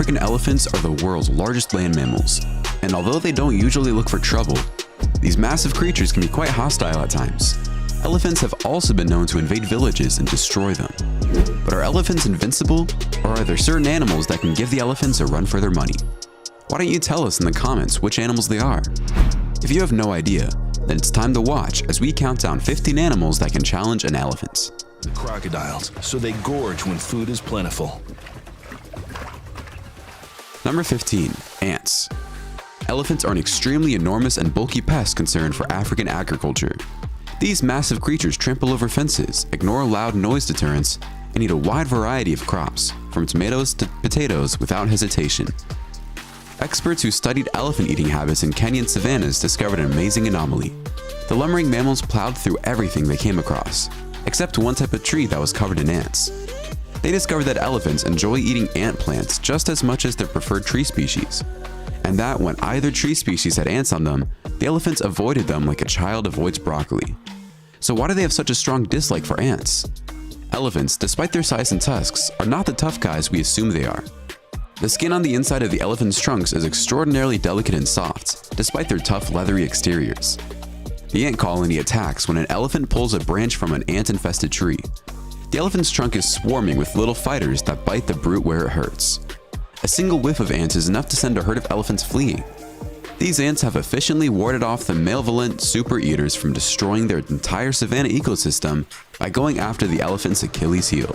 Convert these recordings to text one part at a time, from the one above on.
African elephants are the world's largest land mammals, and although they don't usually look for trouble, these massive creatures can be quite hostile at times. Elephants have also been known to invade villages and destroy them. But are elephants invincible, or are there certain animals that can give the elephants a run for their money? Why don't you tell us in the comments which animals they are? If you have no idea, then it's time to watch as we count down 15 animals that can challenge an elephant. Crocodiles, so they gorge when food is plentiful. Number 15. Ants. Elephants are an extremely enormous and bulky pest concern for African agriculture. These massive creatures trample over fences, ignore loud noise deterrents, and eat a wide variety of crops, from tomatoes to potatoes without hesitation. Experts who studied elephant eating habits in Kenyan savannas discovered an amazing anomaly. The lumbering mammals plowed through everything they came across, except one type of tree that was covered in ants. They discovered that elephants enjoy eating ant plants just as much as their preferred tree species, and that when either tree species had ants on them, the elephants avoided them like a child avoids broccoli. So why do they have such a strong dislike for ants? Elephants, despite their size and tusks, are not the tough guys we assume they are. The skin on the inside of the elephant's trunks is extraordinarily delicate and soft, despite their tough, leathery exteriors. The ant colony attacks when an elephant pulls a branch from an ant-infested tree. The elephant's trunk is swarming with little fighters that bite the brute where it hurts. A single whiff of ants is enough to send a herd of elephants fleeing. These ants have efficiently warded off the malevolent super eaters from destroying their entire savanna ecosystem by going after the elephant's Achilles heel.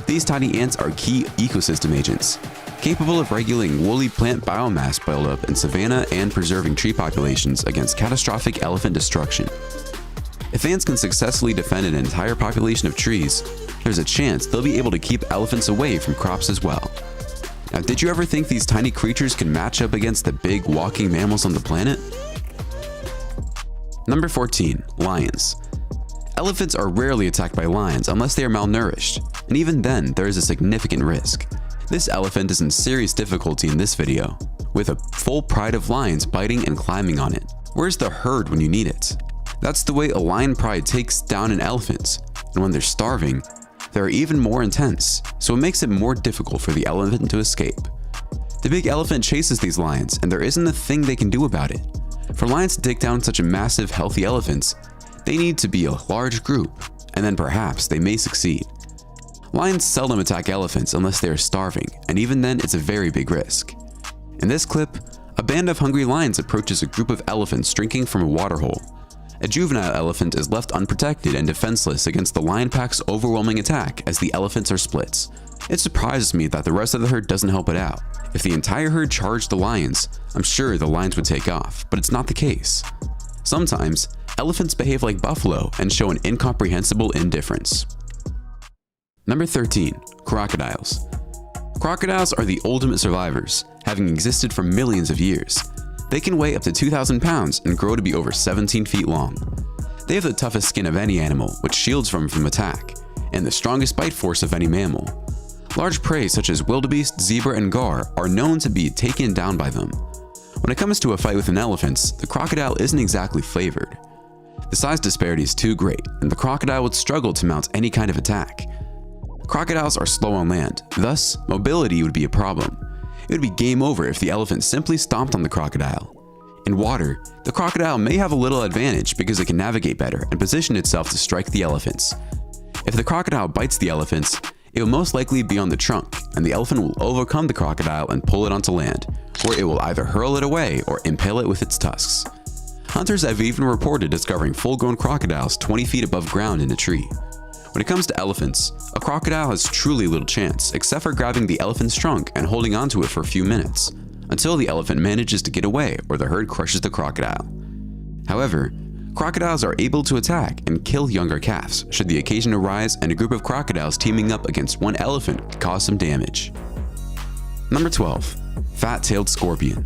These tiny ants are key ecosystem agents, capable of regulating woolly plant biomass buildup in savanna and preserving tree populations against catastrophic elephant destruction. If ants can successfully defend an entire population of trees, there's a chance they'll be able to keep elephants away from crops as well. Now, did you ever think these tiny creatures can match up against the big walking mammals on the planet? Number 14. Lions. Elephants are rarely attacked by lions unless they are malnourished, and even then there is a significant risk. This elephant is in serious difficulty in this video, with a full pride of lions biting and climbing on it. Where's the herd when you need it? That's the way a lion pride takes down an elephant, and when they're starving, they're even more intense, so it makes it more difficult for the elephant to escape. The big elephant chases these lions, and there isn't a thing they can do about it. For lions to take down such a massive, healthy elephant, they need to be a large group, and then perhaps they may succeed. Lions seldom attack elephants unless they are starving, and even then it's a very big risk. In this clip, a band of hungry lions approaches a group of elephants drinking from a water hole. A juvenile elephant is left unprotected and defenseless against the lion pack's overwhelming attack as the elephants are split. It surprises me that the rest of the herd doesn't help it out. If the entire herd charged the lions, I'm sure the lions would take off, but it's not the case. Sometimes, elephants behave like buffalo and show an incomprehensible indifference. Number 13. Crocodiles. Crocodiles are the ultimate survivors, having existed for millions of years. They can weigh up to 2,000 pounds and grow to be over 17 feet long. They have the toughest skin of any animal, which shields them from attack, and the strongest bite force of any mammal. Large prey such as wildebeest, zebra, and gar are known to be taken down by them. When it comes to a fight with an elephant, the crocodile isn't exactly favored. The size disparity is too great, and the crocodile would struggle to mount any kind of attack. Crocodiles are slow on land, thus mobility would be a problem. It would be game over if the elephant simply stomped on the crocodile. In water, the crocodile may have a little advantage because it can navigate better and position itself to strike the elephants. If the crocodile bites the elephants, it will most likely be on the trunk, and the elephant will overcome the crocodile and pull it onto land, where it will either hurl it away or impale it with its tusks. Hunters have even reported discovering full-grown crocodiles 20 feet above ground in a tree. When it comes to elephants, a crocodile has truly little chance except for grabbing the elephant's trunk and holding onto it for a few minutes, until the elephant manages to get away or the herd crushes the crocodile. However, crocodiles are able to attack and kill younger calves should the occasion arise and a group of crocodiles teaming up against one elephant could cause some damage. Number 12. Fat-tailed scorpion.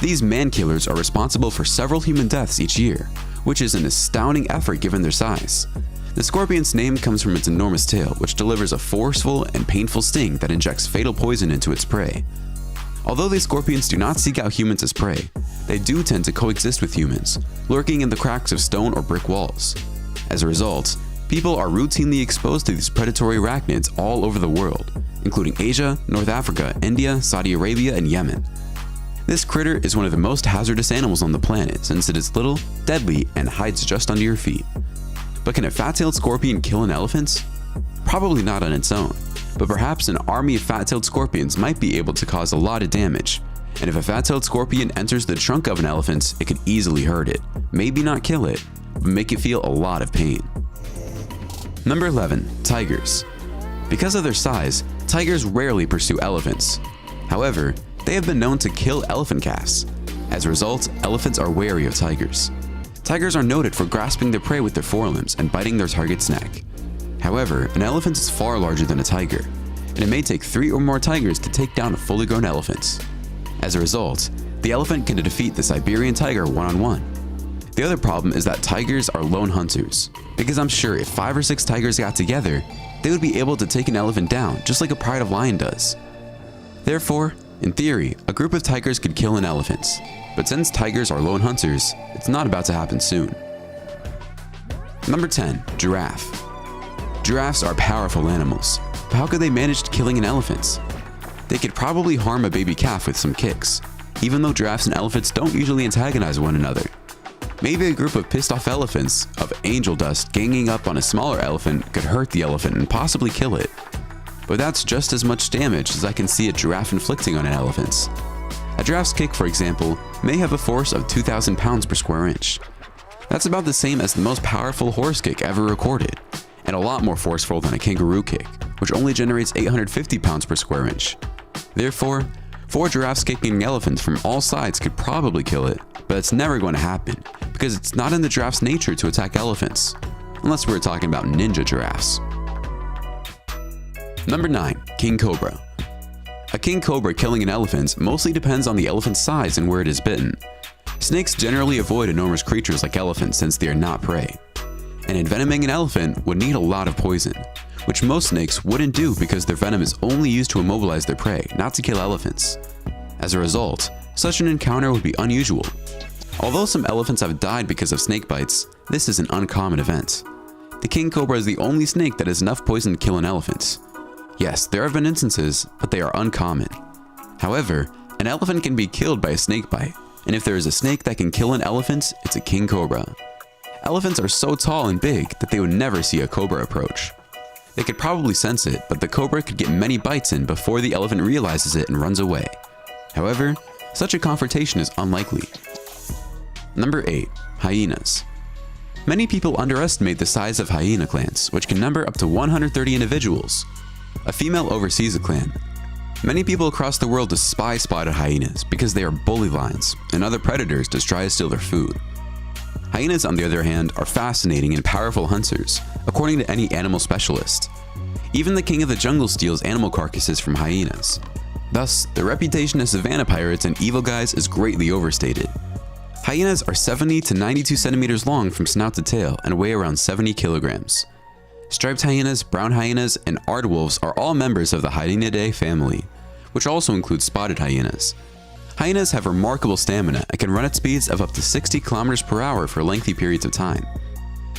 These man-killers are responsible for several human deaths each year, which is an astounding effort given their size. The scorpion's name comes from its enormous tail, which delivers a forceful and painful sting that injects fatal poison into its prey. Although these scorpions do not seek out humans as prey, they do tend to coexist with humans, lurking in the cracks of stone or brick walls. As a result, people are routinely exposed to these predatory arachnids all over the world, including Asia, North Africa, India, Saudi Arabia, and Yemen. This critter is one of the most hazardous animals on the planet since it is little, deadly, and hides just under your feet. But can a fat-tailed scorpion kill an elephant? Probably not on its own, but perhaps an army of fat-tailed scorpions might be able to cause a lot of damage. And if a fat-tailed scorpion enters the trunk of an elephant, it could easily hurt it, maybe not kill it, but make it feel a lot of pain. Number 11. Tigers. Because of their size, tigers rarely pursue elephants. However, they have been known to kill elephant calves. As a result, elephants are wary of tigers. Tigers are noted for grasping their prey with their forelimbs and biting their target's neck. However, an elephant is far larger than a tiger, and it may take 3 or more tigers to take down a fully grown elephant. As a result, the elephant can defeat the Siberian tiger one-on-one. The other problem is that tigers are lone hunters, because I'm sure if 5 or 6 tigers got together, they would be able to take an elephant down just like a pride of lion does. Therefore, in theory, a group of tigers could kill an elephant, but since tigers are lone hunters, it's not about to happen soon. Number 10. Giraffe. Giraffes are powerful animals, but how could they manage killing an elephant? They could probably harm a baby calf with some kicks, even though giraffes and elephants don't usually antagonize one another. Maybe a group of pissed off elephants of angel dust ganging up on a smaller elephant could hurt the elephant and possibly kill it. But that's just as much damage as I can see a giraffe inflicting on an elephant. A giraffe's kick, for example, may have a force of 2,000 pounds per square inch. That's about the same as the most powerful horse kick ever recorded, and a lot more forceful than a kangaroo kick, which only generates 850 pounds per square inch. Therefore, 4 giraffes kicking an elephant from all sides could probably kill it, but it's never going to happen because it's not in the giraffe's nature to attack elephants, unless we're talking about ninja giraffes. Number 9. King Cobra. A king cobra killing an elephant mostly depends on the elephant's size and where it is bitten. Snakes generally avoid enormous creatures like elephants since they are not prey. And envenoming an elephant would need a lot of poison, which most snakes wouldn't do because their venom is only used to immobilize their prey, not to kill elephants. As a result, such an encounter would be unusual. Although some elephants have died because of snake bites, this is an uncommon event. The king cobra is the only snake that has enough poison to kill an elephant. Yes, there have been instances, but they are uncommon. However, an elephant can be killed by a snake bite, and if there is a snake that can kill an elephant, it's a king cobra. Elephants are so tall and big that they would never see a cobra approach. They could probably sense it, but the cobra could get many bites in before the elephant realizes it and runs away. However, such a confrontation is unlikely. Number 8. Hyenas. Many people underestimate the size of hyena clans, which can number up to 130 individuals. A female oversees a clan. Many people across the world despise spotted hyenas because they are bully lions and other predators to try to steal their food. Hyenas, on the other hand, are fascinating and powerful hunters, according to any animal specialist. Even the king of the jungle steals animal carcasses from hyenas. Thus, their reputation as savanna pirates and evil guys is greatly overstated. Hyenas are 70 to 92 centimeters long from snout to tail and weigh around 70 kilograms. Striped hyenas, brown hyenas, and aardwolves are all members of the Hyenidae family, which also includes spotted hyenas. Hyenas have remarkable stamina and can run at speeds of up to 60 kilometers per hour for lengthy periods of time.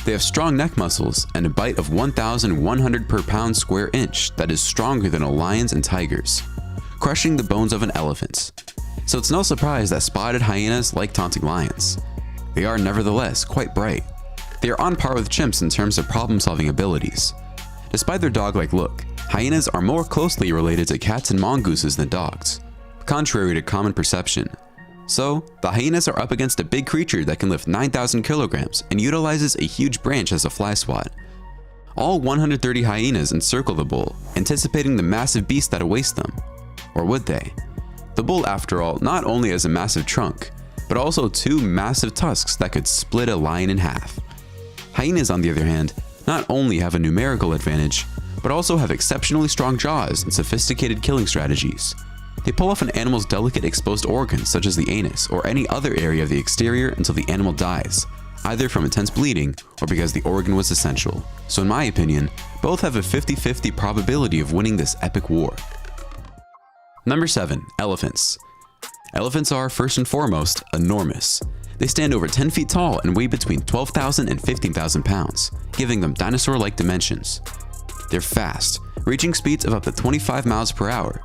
They have strong neck muscles and a bite of 1,100 per pound square inch that is stronger than a lion's and tiger's, crushing the bones of an elephant. So it's no surprise that spotted hyenas like taunting lions. They are nevertheless quite bright. They are on par with chimps in terms of problem-solving abilities. Despite their dog-like look, hyenas are more closely related to cats and mongooses than dogs, contrary to common perception. So, the hyenas are up against a big creature that can lift 9,000 kilograms and utilizes a huge branch as a fly swat. All 130 hyenas encircle the bull, anticipating the massive beast that awaits them. Or would they? The bull, after all, not only has a massive trunk, but also 2 massive tusks that could split a lion in half. Hyenas, on the other hand, not only have a numerical advantage, but also have exceptionally strong jaws and sophisticated killing strategies. They pull off an animal's delicate exposed organs such as the anus or any other area of the exterior until the animal dies, either from intense bleeding or because the organ was essential. So in my opinion, both have a 50-50 probability of winning this epic war. Number 7. Elephants. Elephants are, first and foremost, enormous. They stand over 10 feet tall and weigh between 12,000 and 15,000 pounds, giving them dinosaur-like dimensions. They're fast, reaching speeds of up to 25 miles per hour.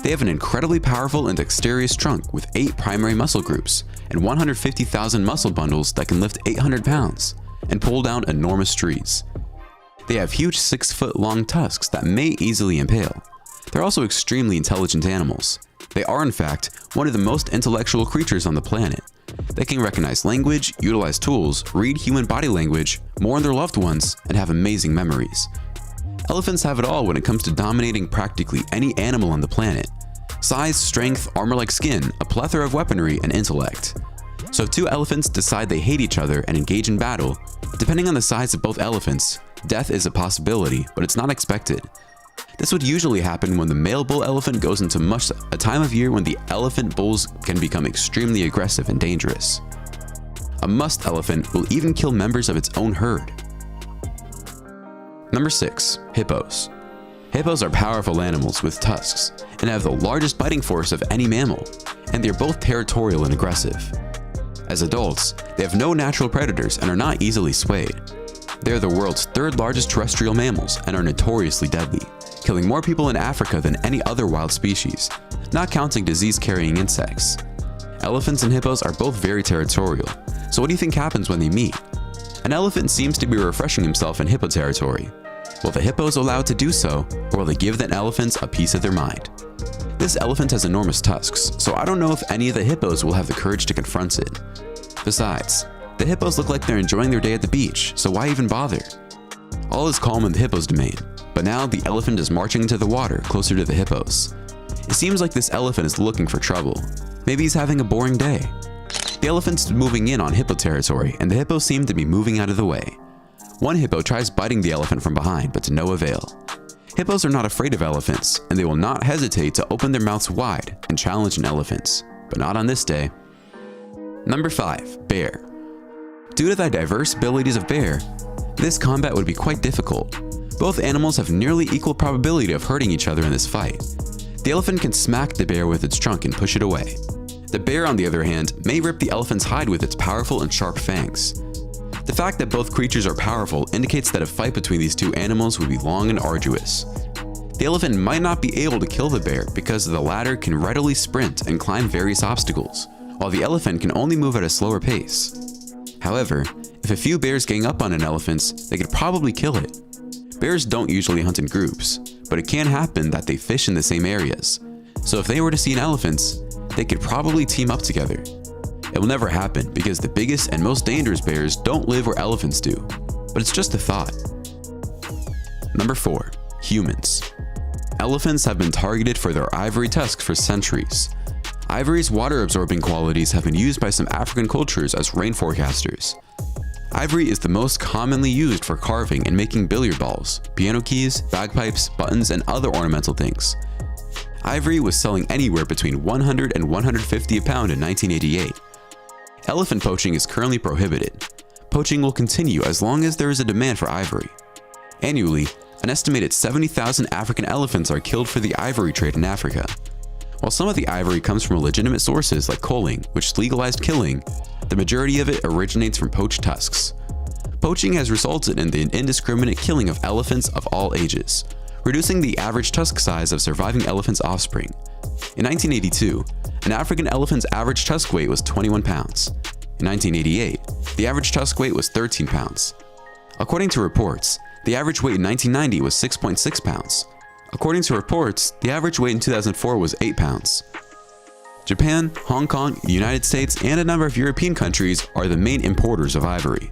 They have an incredibly powerful and dexterous trunk with 8 primary muscle groups and 150,000 muscle bundles that can lift 800 pounds and pull down enormous trees. They have huge 6-foot-long tusks that may easily impale. They're also extremely intelligent animals. They are, in fact, one of the most intellectual creatures on the planet. They can recognize language, utilize tools, read human body language, mourn their loved ones, and have amazing memories. Elephants have it all when it comes to dominating practically any animal on the planet. Size, strength, armor-like skin, a plethora of weaponry, and intellect. So if two elephants decide they hate each other and engage in battle, depending on the size of both elephants, death is a possibility, but it's not expected. This would usually happen when the male bull elephant goes into a time of year when the elephant bulls can become extremely aggressive and dangerous. A musk elephant will even kill members of its own herd. Number 6. Hippos. Hippos are powerful animals with tusks and have the largest biting force of any mammal, and they're both territorial and aggressive. As adults, they have no natural predators and are not easily swayed. They are the world's 3rd largest terrestrial mammals and are notoriously deadly, killing more people in Africa than any other wild species, not counting disease-carrying insects. Elephants and hippos are both very territorial, so what do you think happens when they meet? An elephant seems to be refreshing himself in hippo territory. Will the hippos allow it to do so, or will they give the elephants a piece of their mind? This elephant has enormous tusks, so I don't know if any of the hippos will have the courage to confront it. Besides, the hippos look like they're enjoying their day at the beach, so why even bother? All is calm in the hippo's domain, but now the elephant is marching into the water closer to the hippos. It seems like this elephant is looking for trouble. Maybe he's having a boring day. The elephant's moving in on hippo territory, and the hippos seem to be moving out of the way. One hippo tries biting the elephant from behind, but to no avail. Hippos are not afraid of elephants, and they will not hesitate to open their mouths wide and challenge an elephant, but not on this day. Number 5. Bear. Due to the diverse abilities of bear, this combat would be quite difficult. Both animals have nearly equal probability of hurting each other in this fight. The elephant can smack the bear with its trunk and push it away. The bear, on the other hand, may rip the elephant's hide with its powerful and sharp fangs. The fact that both creatures are powerful indicates that a fight between these two animals would be long and arduous. The elephant might not be able to kill the bear because the latter can readily sprint and climb various obstacles, while the elephant can only move at a slower pace. However, if a few bears gang up on an elephant, they could probably kill it. Bears don't usually hunt in groups, but it can happen that they fish in the same areas. So if they were to see an elephant, they could probably team up together. It will never happen because the biggest and most dangerous bears don't live where elephants do, but it's just a thought. Number 4. Humans. Elephants have been targeted for their ivory tusks for centuries. Ivory's water-absorbing qualities have been used by some African cultures as rain forecasters. Ivory is the most commonly used for carving and making billiard balls, piano keys, bagpipes, buttons, and other ornamental things. Ivory was selling anywhere between $100 and $150 a pound in 1988. Elephant poaching is currently prohibited. Poaching will continue as long as there is a demand for ivory. Annually, an estimated 70,000 African elephants are killed for the ivory trade in Africa. While some of the ivory comes from legitimate sources like coaling, which legalized killing, the majority of it originates from poached tusks. Poaching has resulted in the indiscriminate killing of elephants of all ages, reducing the average tusk size of surviving elephants' offspring. In 1982, an African elephant's average tusk weight was 21 pounds. In 1988, the average tusk weight was 13 pounds. According to reports, the average weight in 1990 was 6.6 pounds. According to reports, the average weight in 2004 was 8 pounds. Japan, Hong Kong, the United States, and a number of European countries are the main importers of ivory.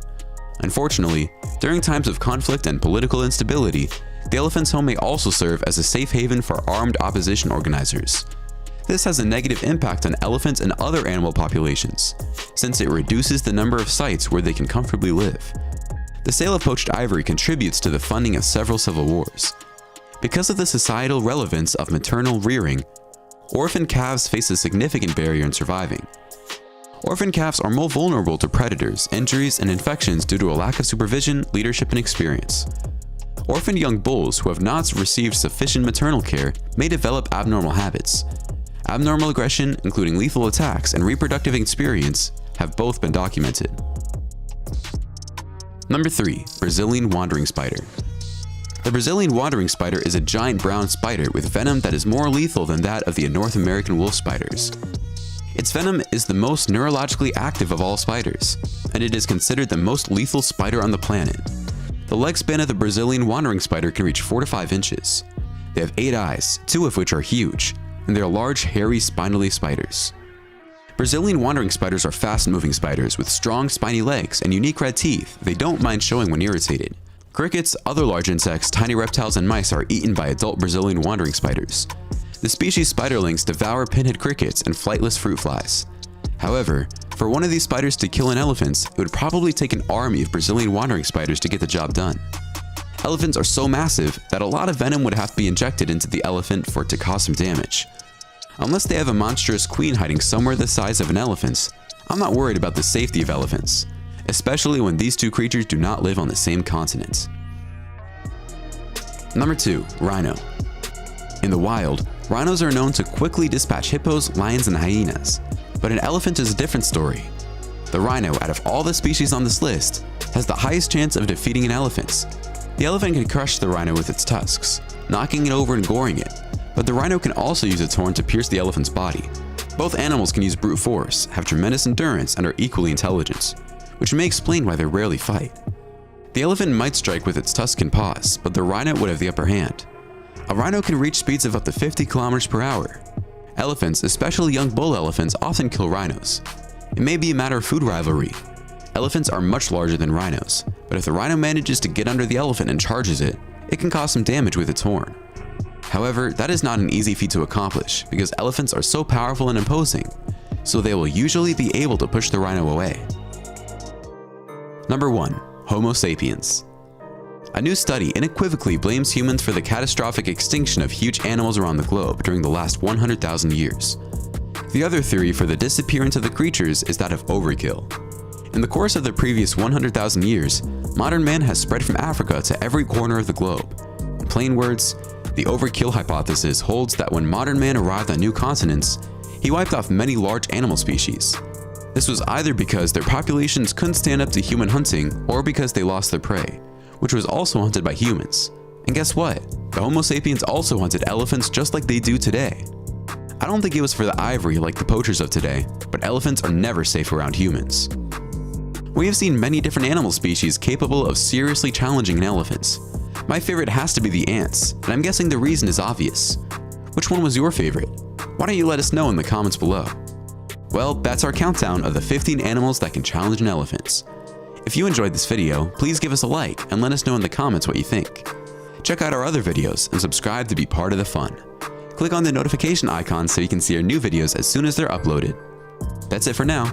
Unfortunately, during times of conflict and political instability, the elephant's home may also serve as a safe haven for armed opposition organizers. This has a negative impact on elephants and other animal populations, since it reduces the number of sites where they can comfortably live. The sale of poached ivory contributes to the funding of several civil wars. Because of the societal relevance of maternal rearing, orphan calves face a significant barrier in surviving. Orphan calves are more vulnerable to predators, injuries, and infections due to a lack of supervision, leadership, and experience. Orphaned young bulls who have not received sufficient maternal care may develop abnormal habits. Abnormal aggression, including lethal attacks, and reproductive experience have both been documented. Number 3. Brazilian wandering spider. The Brazilian wandering spider is a giant brown spider with venom that is more lethal than that of the North American wolf spiders. Its venom is the most neurologically active of all spiders, and it is considered the most lethal spider on the planet. The leg span of the Brazilian wandering spider can reach 4 to 5 inches. They have 8 eyes, 2 of which are huge, and they are large, hairy, spinally spiders. Brazilian wandering spiders are fast-moving spiders with strong, spiny legs and unique red teeth they don't mind showing when irritated. Crickets, other large insects, tiny reptiles, and mice are eaten by adult Brazilian wandering spiders. The species spiderlings devour pinhead crickets and flightless fruit flies. However, for one of these spiders to kill an elephant, it would probably take an army of Brazilian wandering spiders to get the job done. Elephants are so massive that a lot of venom would have to be injected into the elephant for it to cause some damage. Unless they have a monstrous queen hiding somewhere the size of an elephant, I'm not worried about the safety of elephants, especially when these two creatures do not live on the same continent. Number 2. Rhino. In the wild, rhinos are known to quickly dispatch hippos, lions, and hyenas, but an elephant is a different story. The rhino, out of all the species on this list, has the highest chance of defeating an elephant. The elephant can crush the rhino with its tusks, knocking it over and goring it, but the rhino can also use its horn to pierce the elephant's body. Both animals can use brute force, have tremendous endurance, and are equally intelligent, which may explain why they rarely fight. The elephant might strike with its tusks and paws, but the rhino would have the upper hand. A rhino can reach speeds of up to 50 kilometers per hour. Elephants, especially young bull elephants, often kill rhinos. It may be a matter of food rivalry. Elephants are much larger than rhinos, but if the rhino manages to get under the elephant and charges it, it can cause some damage with its horn. However, that is not an easy feat to accomplish because elephants are so powerful and imposing, so they will usually be able to push the rhino away. Number 1. Homo sapiens. A new study unequivocally blames humans for the catastrophic extinction of huge animals around the globe during the last 100,000 years. The other theory for the disappearance of the creatures is that of overkill. In the course of the previous 100,000 years, modern man has spread from Africa to every corner of the globe. In plain words, the overkill hypothesis holds that when modern man arrived on new continents, he wiped off many large animal species. This was either because their populations couldn't stand up to human hunting or because they lost their prey, which was also hunted by humans. And guess what? The Homo sapiens also hunted elephants just like they do today. I don't think it was for the ivory like the poachers of today, but elephants are never safe around humans. We have seen many different animal species capable of seriously challenging an elephant. My favorite has to be the ants, and I'm guessing the reason is obvious. Which one was your favorite? Why don't you let us know in the comments below? Well, that's our countdown of the 15 animals that can challenge an elephant. If you enjoyed this video, please give us a like and let us know in the comments what you think. Check out our other videos and subscribe to be part of the fun. Click on the notification icon so you can see our new videos as soon as they're uploaded. That's it for now.